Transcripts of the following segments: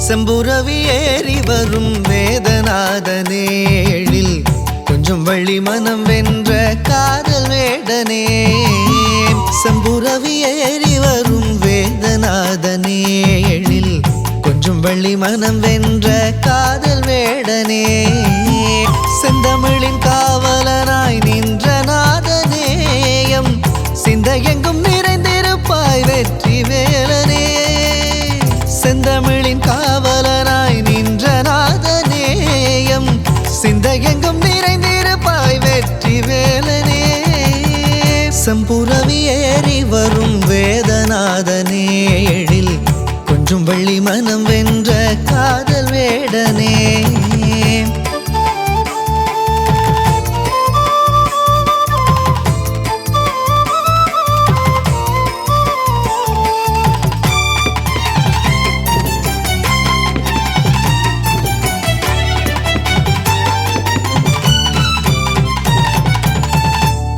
செம்புரவி ஏறி வரும் வேதநாதனே எழில் கொஞ்சம் வள்ளி மனம் வென்ற காதல் வேடனே செம்புரவி ஏறி வரும் வேதநாதனே எழில் கொஞ்சம் வள்ளி மனம் வென்ற காதல் வேடனே செந்தமிழின் காவலனாய் நின்ற நாதனேயம் சிந்தையெங்கும் நிறைந்திருப்பாய் வெற்றி வேலனே செந்தமிழின் காவலனாய் நின்ற நாதனேயம் சிந்தையெங்கும் நிறைந்திருப்பாய் வெற்றி வேலனே செம்புரவி ஏறி வரும் வேதநாதனே எழில் கொஞ்சம் வள்ளி மனம் வென்ற காதல் வேடனே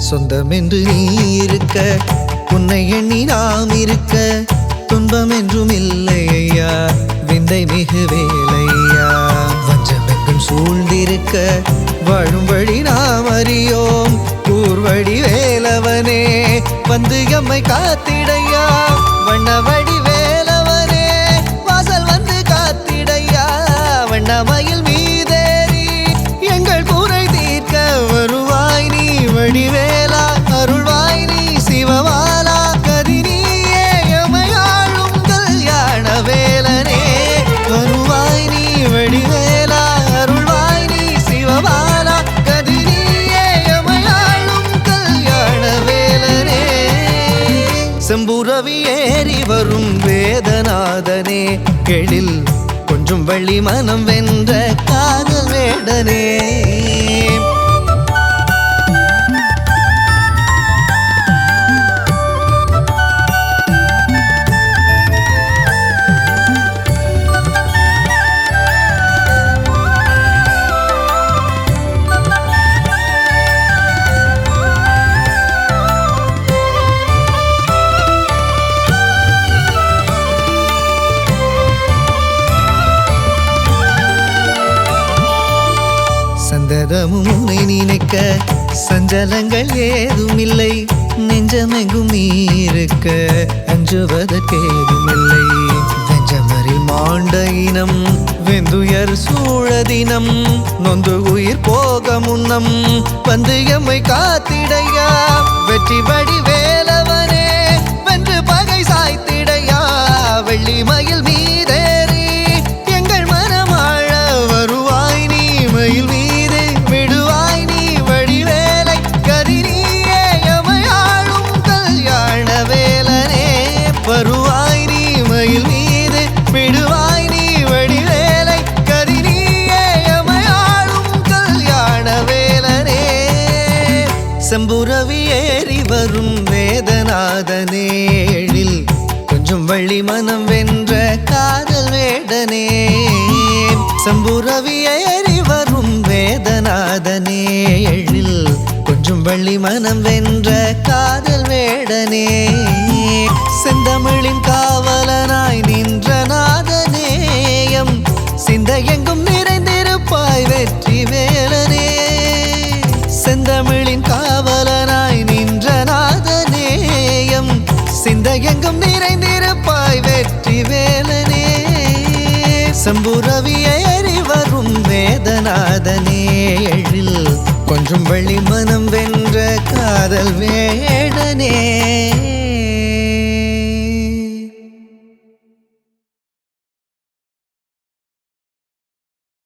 சொந்தம் என்று நீ இருக்க உன்னை எண்ணி நாம் இருக்க துன்பம் என்றும் இல்லை ஐயா விந்தை மிகு வேலையா வஞ்சமெங்கும் சூழ்ந்திருக்க வாழும் வழி நாம் அறியோம் கூர்வடி வேலவனே வந்து எம்மை காத்திடையா வண்ணவடி வேலவனே வாசல் வந்து காத்திடையா வண்ணமயில் மீதேறி எங்கள் கூரை தீர்க்க வருவாய் நீ வடிவேலா அருள்வாய் நீ சிவமாலா கதினியே எமையாளும் கல்யாண வேலனே வருவாய் நீ வடிவேலா அருள்வாய் நீ சிவமாலா கதினியே எமையாளும் கல்யாண வேலனே செம்புரவி ஏறி வரும் வேதநாதனே எழில் கொஞ்சம் வள்ளி மனம் வென்ற காதல் வேடனே சந்ததமும் உன்னை நினைக்க சஞ்சலங்கள் ஏதும் இல்லை நெஞ்சமெங்கும் நீ இருக்க அஞ்சுவதற்கேதும் இல்லை வெஞ்சமரில் மாண்ட இனம் வெந்துயர் சூழதினம் நொந்து உயிர் போக முன்னம் வந்து எம்மை காத்திடையா வெற்றி வடி வேலவனே வென்று பகை சாய்த்திடையா வெள்ளி மயில் மீதேறி எங்கள் மனமாழ வருவாய் நீ மயில் மீது விடுவாய் நீ வடிவேலை கதினியே எமையாளும் கல்யாண வேலனே வருவாய் நீ மயில் மீது விடுவாய் நீ வடிவேலை கதினியே எமையாளும் கல்யாண வேலனே செம்புரவி ஏறி வரும் வேதநாதனே எழில் கொஞ்சம் வள்ளி மனம் வென்ற காதல் வேடனே செம்புரவி ஏறி வரும் வேதநாதனே எழில் கொஞ்சம் வள்ளி மனம் வென்ற காதல் வேடனே செந்தமிழின் காவலனாய் நின்ற நாதனேயம் சிந்தையெங்கும் நிறைந்திருப்பாய் வெற்றி வேலனே செந்தமிழின் காவலனாய் நின்ற நாதனேயம் சிந்தையெங்கும் நிறைந்திருப்பாய் வெற்றி வேலனே செம்புரவி ஏறி வரும் வேதநாதனே எழில் கொஞ்சம் வள்ளி மனம் வென்ற காதல் வேடனே